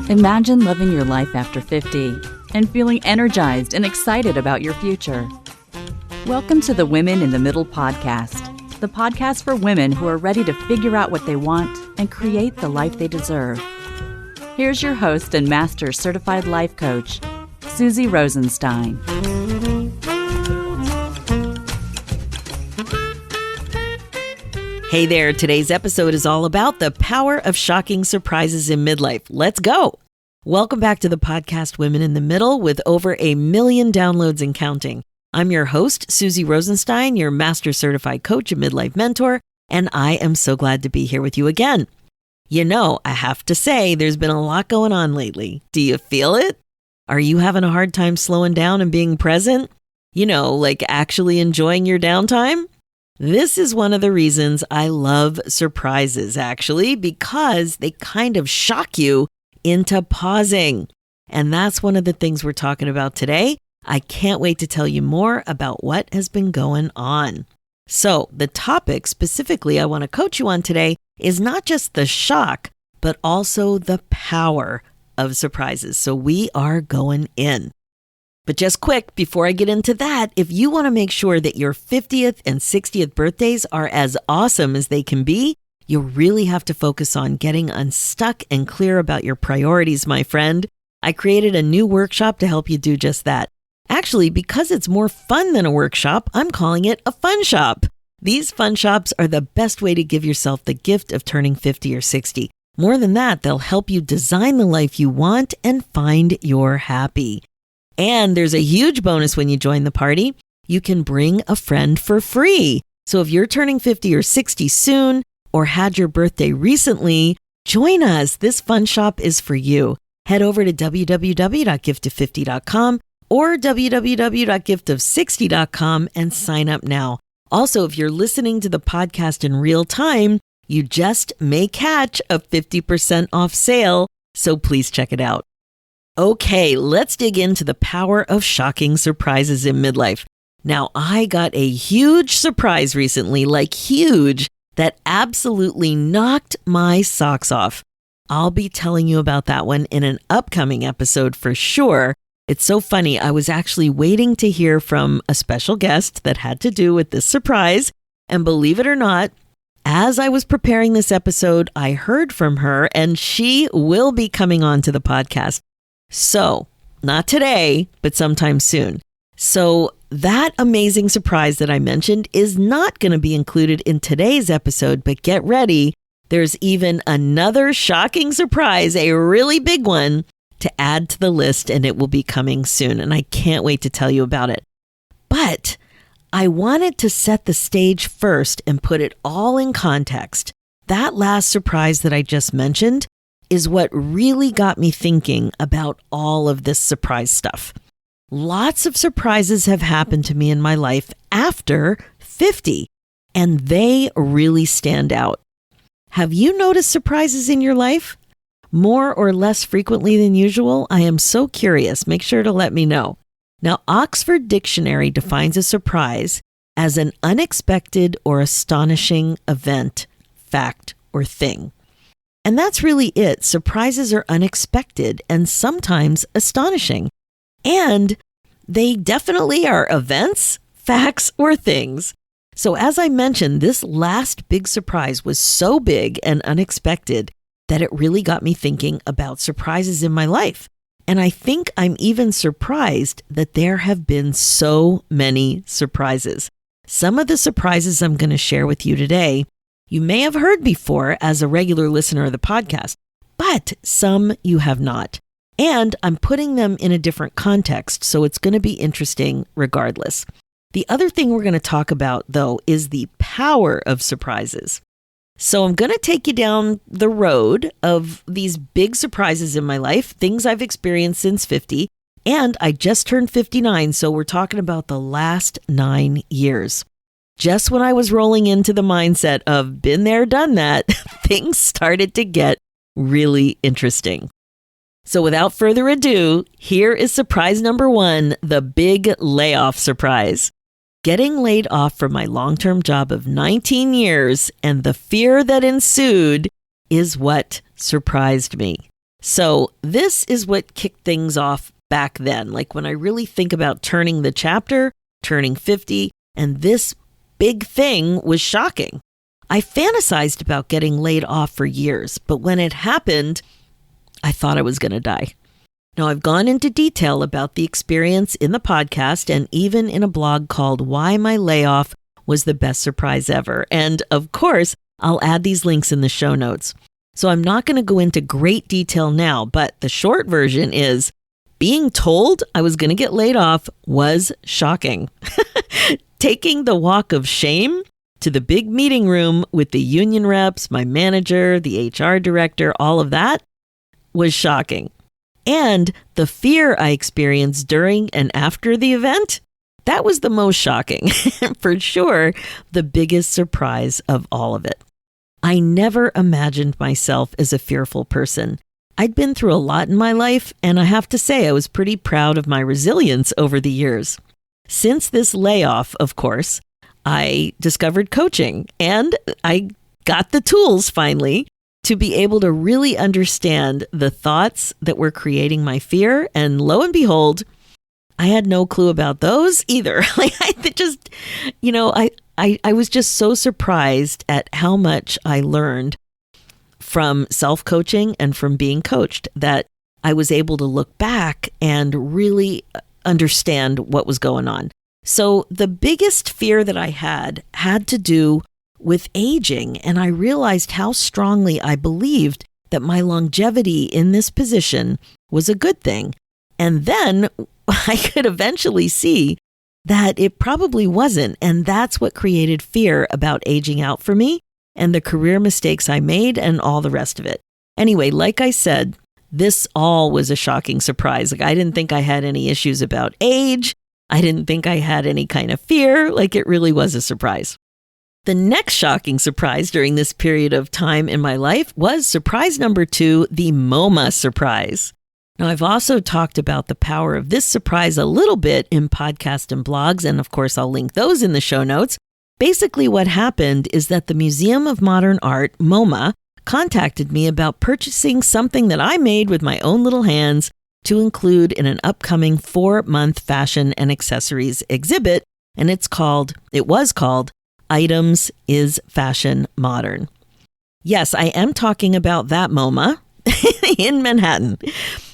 Imagine living your life after 50 and feeling energized and excited about your future. Welcome to the Women in the Middle podcast, the podcast for women who are ready to figure out what they want and create the life they deserve. Here's your host and master certified life coach, Susie Rosenstein. Hey there, today's episode is all about the power of shocking surprises in midlife. Let's go. Welcome back to the podcast Women in the Middle with over 1 million downloads and counting. I'm your host, Susie Rosenstein, your master certified coach and midlife mentor, and I am so glad to be here with you again. You know, I have to say, there's been a lot going on lately. Do you feel it? Are you having a hard time slowing down and being present? You know, like actually enjoying your downtime? This is one of the reasons I love surprises, actually, because they kind of shock you into pausing. And that's one of the things we're talking about today. I can't wait to tell you more about what has been going on. So the topic specifically I want to coach you on today is not just the shock, but also the power of surprises. So we are going in. But just quick, before I get into that, if you want to make sure that your 50th and 60th birthdays are as awesome as they can be, you really have to focus on getting unstuck and clear about your priorities, my friend. I created a new workshop to help you do just that. Actually, because it's more fun than a workshop, I'm calling it a fun shop. These fun shops are the best way to give yourself the gift of turning 50 or 60. More than that, they'll help you design the life you want and find your happy. And there's a huge bonus when you join the party. You can bring a friend for free. So if you're turning 50 or 60 soon or had your birthday recently, join us. This fun shop is for you. Head over to www.giftof50.com or www.giftof60.com and sign up now. Also, if you're listening to the podcast in real time, you just may catch a 50% off sale. So please check it out. Okay, let's dig into the power of shocking surprises in midlife. Now, I got a huge surprise recently, like huge, that absolutely knocked my socks off. I'll be telling you about that one in an upcoming episode for sure. It's so funny. I was actually waiting to hear from a special guest that had to do with this surprise. And believe it or not, as I was preparing this episode, I heard from her and she will be coming on to the podcast. So, not today, but sometime soon. So, that amazing surprise that I mentioned is not going to be included in today's episode, but get ready. There's even another shocking surprise, a really big one, to add to the list, and it will be coming soon. And I can't wait to tell you about it. But I wanted to set the stage first and put it all in context. That last surprise that I just mentioned is what really got me thinking about all of this surprise stuff. Lots of surprises have happened to me in my life after 50, and they really stand out. Have you noticed surprises in your life? More or less frequently than usual? I am so curious. Make sure to let me know. Now, Oxford Dictionary defines a surprise as an unexpected or astonishing event, fact, or thing. And that's really it. Surprises are unexpected and sometimes astonishing. And they definitely are events, facts, or things. So as I mentioned, this last big surprise was so big and unexpected that it really got me thinking about surprises in my life. And I think I'm even surprised that there have been so many surprises. Some of the surprises I'm going to share with you today you may have heard before as a regular listener of the podcast, but some you have not. And I'm putting them in a different context, so it's going to be interesting regardless. The other thing we're going to talk about, though, is the power of surprises. So I'm going to take you down the road of these big surprises in my life, things I've experienced since 50, and I just turned 59, so we're talking about the last 9 years. Just when I was rolling into the mindset of been there, done that, things started to get really interesting. So without further ado, here is surprise number 1, the big layoff surprise. Getting laid off from my long-term job of 19 years and the fear that ensued is what surprised me. So this is what kicked things off back then. Like when I really think about turning the chapter, turning 50, and this big thing was shocking. I fantasized about getting laid off for years, but when it happened, I thought I was going to die. Now, I've gone into detail about the experience in the podcast and even in a blog called Why My Layoff Was the Best Surprise Ever. And of course, I'll add these links in the show notes. So I'm not going to go into great detail now, but the short version is being told I was going to get laid off was shocking. Taking the walk of shame to the big meeting room with the union reps, my manager, the HR director, all of that was shocking. And the fear I experienced during and after the event, that was the most shocking. For sure, the biggest surprise of all of it. I never imagined myself as a fearful person. I'd been through a lot in my life, and I have to say I was pretty proud of my resilience over the years. Since this layoff, of course, I discovered coaching, and I got the tools finally to be able to really understand the thoughts that were creating my fear. And lo and behold, I had no clue about those either. I was just so surprised at how much I learned from self-coaching and from being coached that I was able to look back and really understand what was going on. So the biggest fear that I had to do with aging, and I realized how strongly I believed that my longevity in this position was a good thing. And then I could eventually see that it probably wasn't, and that's what created fear about aging out for me and the career mistakes I made and all the rest of it. Anyway, like I said, this all was a shocking surprise. Like, I didn't think I had any issues about age. I didn't think I had any kind of fear. Like, it really was a surprise. The next shocking surprise during this period of time in my life was surprise number 2, the MoMA surprise. Now, I've also talked about the power of this surprise a little bit in podcasts and blogs, and of course, I'll link those in the show notes. Basically, what happened is that the Museum of Modern Art, MoMA, contacted me about purchasing something that I made with my own little hands to include in an upcoming 4-month fashion and accessories exhibit, and it was called Items is Fashion Modern. Yes, I am talking about that MoMA in Manhattan.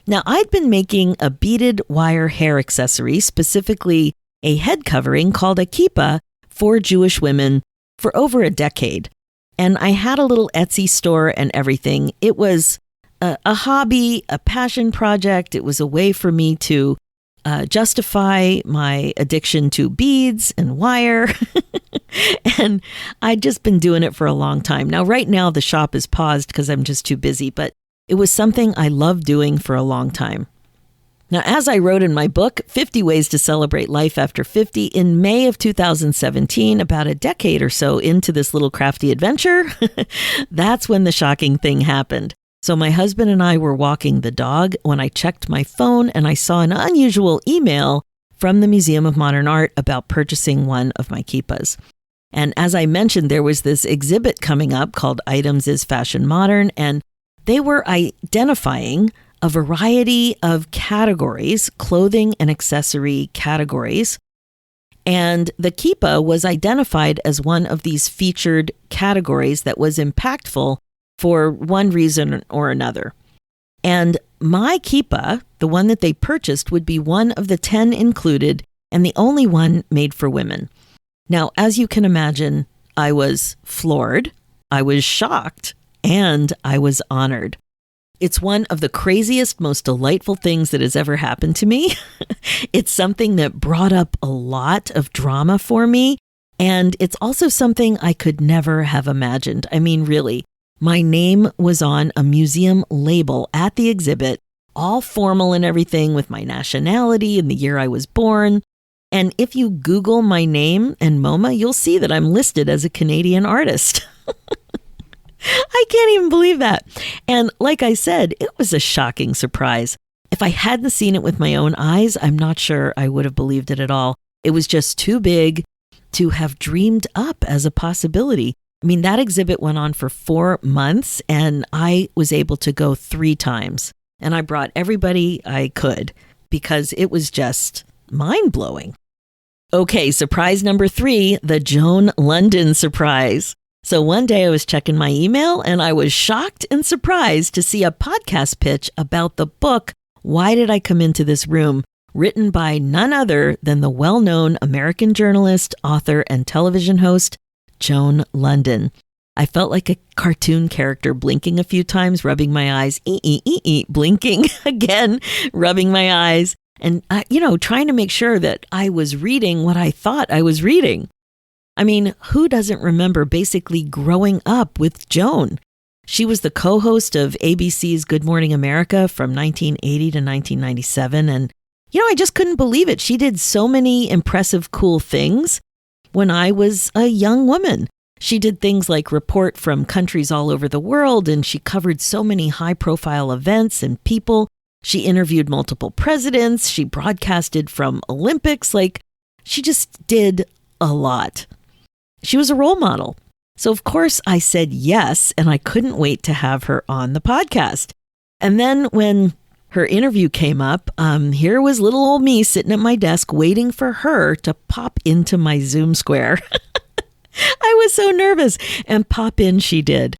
Now, I'd been making a beaded wire hair accessory, specifically a head covering called a kippah for Jewish women for over a decade. And I had a little Etsy store and everything. It was a hobby, a passion project. It was a way for me to justify my addiction to beads and wire. And I'd just been doing it for a long time. Now, right now, the shop is paused because I'm just too busy, but it was something I loved doing for a long time. Now, as I wrote in my book, 50 Ways to Celebrate Life After 50, in May of 2017, about a decade or so into this little crafty adventure, that's when the shocking thing happened. So my husband and I were walking the dog when I checked my phone and I saw an unusual email from the Museum of Modern Art about purchasing one of my kippahs. And as I mentioned, there was this exhibit coming up called Items is Fashion Modern, and they were identifying a variety of categories, clothing and accessory categories. And the kippah was identified as one of these featured categories that was impactful for one reason or another. And my kippah, the one that they purchased, would be one of the 10 included and the only one made for women. Now, as you can imagine, I was floored, I was shocked, and I was honored. It's one of the craziest, most delightful things that has ever happened to me. It's something that brought up a lot of drama for me, and it's also something I could never have imagined. I mean, really, my name was on a museum label at the exhibit, all formal and everything with my nationality and the year I was born. And if you Google my name and MoMA, you'll see that I'm listed as a Canadian artist. I can't even believe that. And like I said, it was a shocking surprise. If I hadn't seen it with my own eyes, I'm not sure I would have believed it at all. It was just too big to have dreamed up as a possibility. I mean, that exhibit went on for 4 months and I was able to go 3 times. And I brought everybody I could because it was just mind-blowing. Okay, surprise number 3, the Joan London surprise. So one day I was checking my email and I was shocked and surprised to see a podcast pitch about the book, Why Did I Come Into This Room?, written by none other than the well-known American journalist, author, and television host, Joan London. I felt like a cartoon character, blinking a few times, rubbing my eyes, blinking again, rubbing my eyes, and, trying to make sure that I was reading what I thought I was reading. I mean, who doesn't remember basically growing up with Joan? She was the co-host of ABC's Good Morning America from 1980 to 1997. And, I just couldn't believe it. She did so many impressive, cool things when I was a young woman. She did things like report from countries all over the world, and she covered so many high-profile events and people. She interviewed multiple presidents. She broadcasted from Olympics. She just did a lot. She was a role model. So, of course, I said yes, and I couldn't wait to have her on the podcast. And then when her interview came up, here was little old me sitting at my desk waiting for her to pop into my Zoom square. I was so nervous, and pop in she did.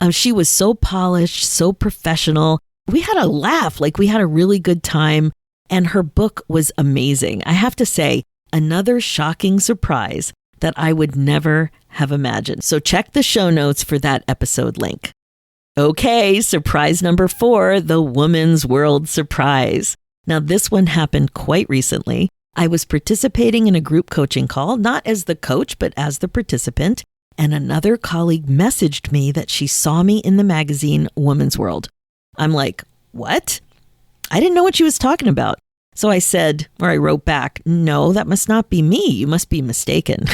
She was so polished, so professional. We had a laugh, we had a really good time, and her book was amazing. I have to say, another shocking surprise that I would never have imagined. So check the show notes for that episode link. Okay, surprise number 4, the Woman's World surprise. Now, this one happened quite recently. I was participating in a group coaching call, not as the coach, but as the participant, and another colleague messaged me that she saw me in the magazine Woman's World. I'm like, what? I didn't know what she was talking about. So I wrote back, no, that must not be me. You must be mistaken.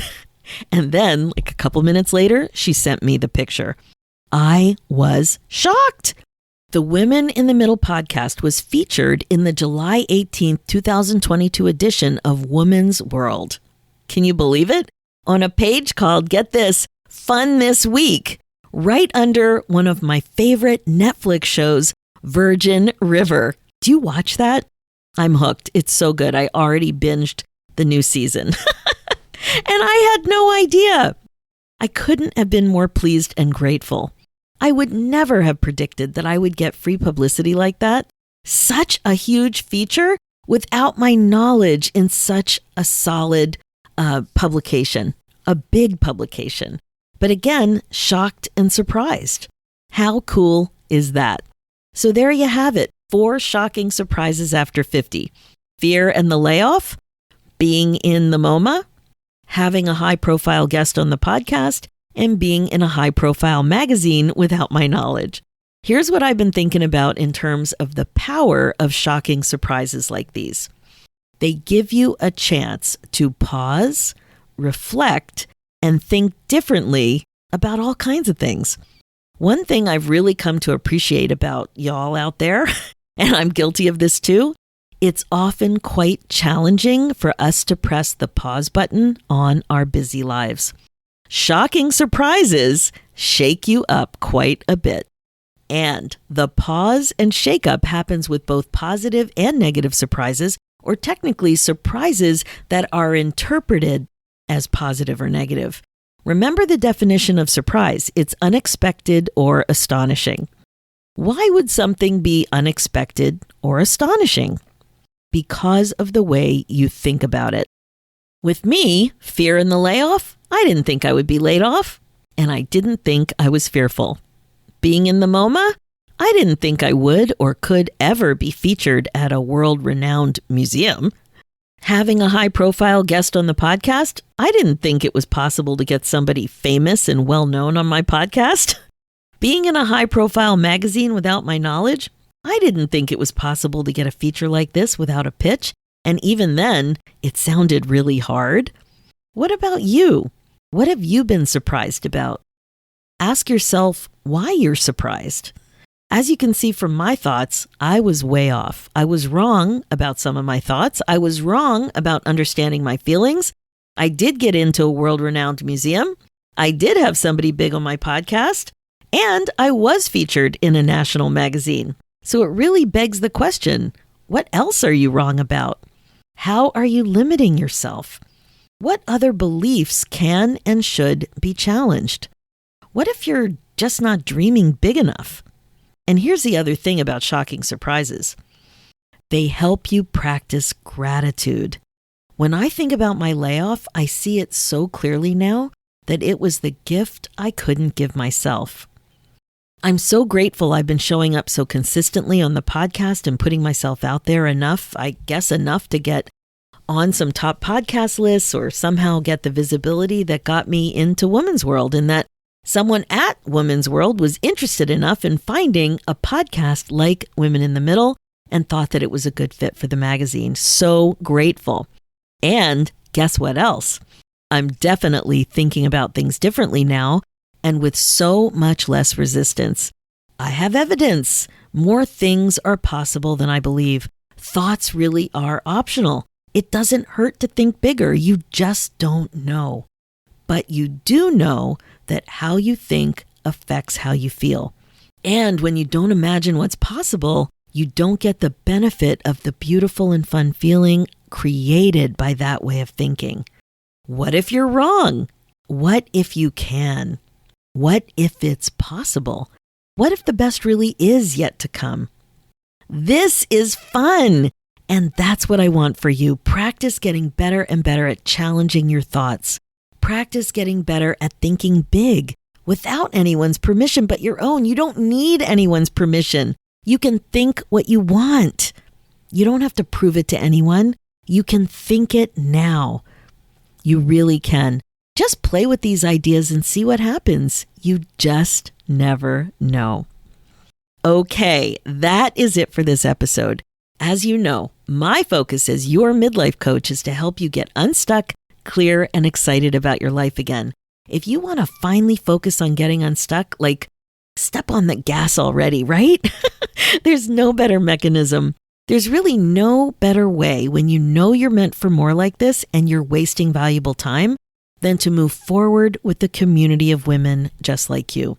And then, a couple minutes later, she sent me the picture. I was shocked. The Women in the Middle podcast was featured in the July 18th, 2022 edition of Woman's World. Can you believe it? On a page called, get this, Fun This Week, right under one of my favorite Netflix shows, Virgin River. Do you watch that? I'm hooked. It's so good. I already binged the new season. And I had no idea. I couldn't have been more pleased and grateful. I would never have predicted that I would get free publicity like that. Such a huge feature without my knowledge in such a solid publication, a big publication. But again, shocked and surprised. How cool is that? So there you have it. 4 shocking surprises after 50. Fear and the layoff, being in the MoMA, having a high-profile guest on the podcast, and being in a high-profile magazine without my knowledge. Here's what I've been thinking about in terms of the power of shocking surprises like these. They give you a chance to pause, reflect, and think differently about all kinds of things. One thing I've really come to appreciate about y'all out there, and I'm guilty of this too, it's often quite challenging for us to press the pause button on our busy lives. Shocking surprises shake you up quite a bit. And the pause and shake up happens with both positive and negative surprises, or technically surprises that are interpreted as positive or negative. Remember the definition of surprise. It's unexpected or astonishing. Why would something be unexpected or astonishing? Because of the way you think about it. With me, fear in the layoff, I didn't think I would be laid off, and I didn't think I was fearful. Being in the MoMA, I didn't think I would or could ever be featured at a world-renowned museum. Having a high-profile guest on the podcast, I didn't think it was possible to get somebody famous and well-known on my podcast. Being in a high-profile magazine without my knowledge, I didn't think it was possible to get a feature like this without a pitch, and even then, it sounded really hard. What about you? What have you been surprised about? Ask yourself why you're surprised. As you can see from my thoughts, I was way off. I was wrong about some of my thoughts. I was wrong about understanding my feelings. I did get into a world-renowned museum. I did have somebody big on my podcast, and I was featured in a national magazine. So it really begs the question, what else are you wrong about? How are you limiting yourself? What other beliefs can and should be challenged? What if you're just not dreaming big enough? And here's the other thing about shocking surprises. They help you practice gratitude. When I think about my layoff, I see it so clearly now that it was the gift I couldn't give myself. I'm so grateful I've been showing up so consistently on the podcast and putting myself out there enough to get on some top podcast lists or somehow get the visibility that got me into Women's World, and that someone at Women's World was interested enough in finding a podcast like Women in the Middle and thought that it was a good fit for the magazine. So grateful. And guess what else? I'm definitely thinking about things differently now and with so much less resistance. I have evidence. More things are possible than I believe. Thoughts really are optional. It doesn't hurt to think bigger. You just don't know. But you do know that how you think affects how you feel. And when you don't imagine what's possible, you don't get the benefit of the beautiful and fun feeling created by that way of thinking. What if you're wrong? What if you can? What if it's possible? What if the best really is yet to come? This is fun. And that's what I want for you. Practice getting better and better at challenging your thoughts. Practice getting better at thinking big without anyone's permission but your own. You don't need anyone's permission. You can think what you want. You don't have to prove it to anyone. You can think it now. You really can. Just play with these ideas and see what happens. You just never know. Okay, that is it for this episode. As you know, my focus as your midlife coach is to help you get unstuck, clear, and excited about your life again. If you want to finally focus on getting unstuck, like step on the gas already, right? There's no better mechanism. There's really no better way when you know you're meant for more like this and you're wasting valuable time than to move forward with the community of women just like you.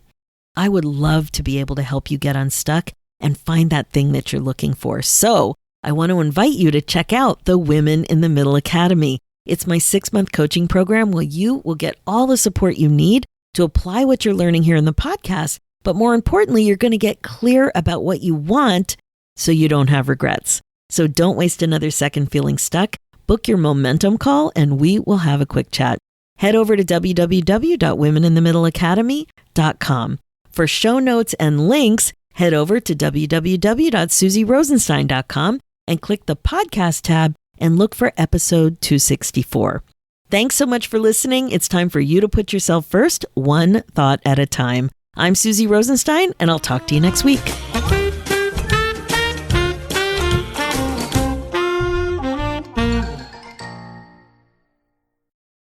I would love to be able to help you get unstuck and find that thing that you're looking for. So I want to invite you to check out the Women in the Middle Academy. It's my 6-month coaching program where you will get all the support you need to apply what you're learning here in the podcast. But more importantly, you're going to get clear about what you want so you don't have regrets. So don't waste another second feeling stuck. Book your momentum call and we will have a quick chat. Head over to www.womeninthemiddleacademy.com. For show notes and links, head over to www.susierosenstein.com and click the podcast tab and look for episode 264. Thanks so much for listening. It's time for you to put yourself first, one thought at a time. I'm Susie Rosenstein, and I'll talk to you next week.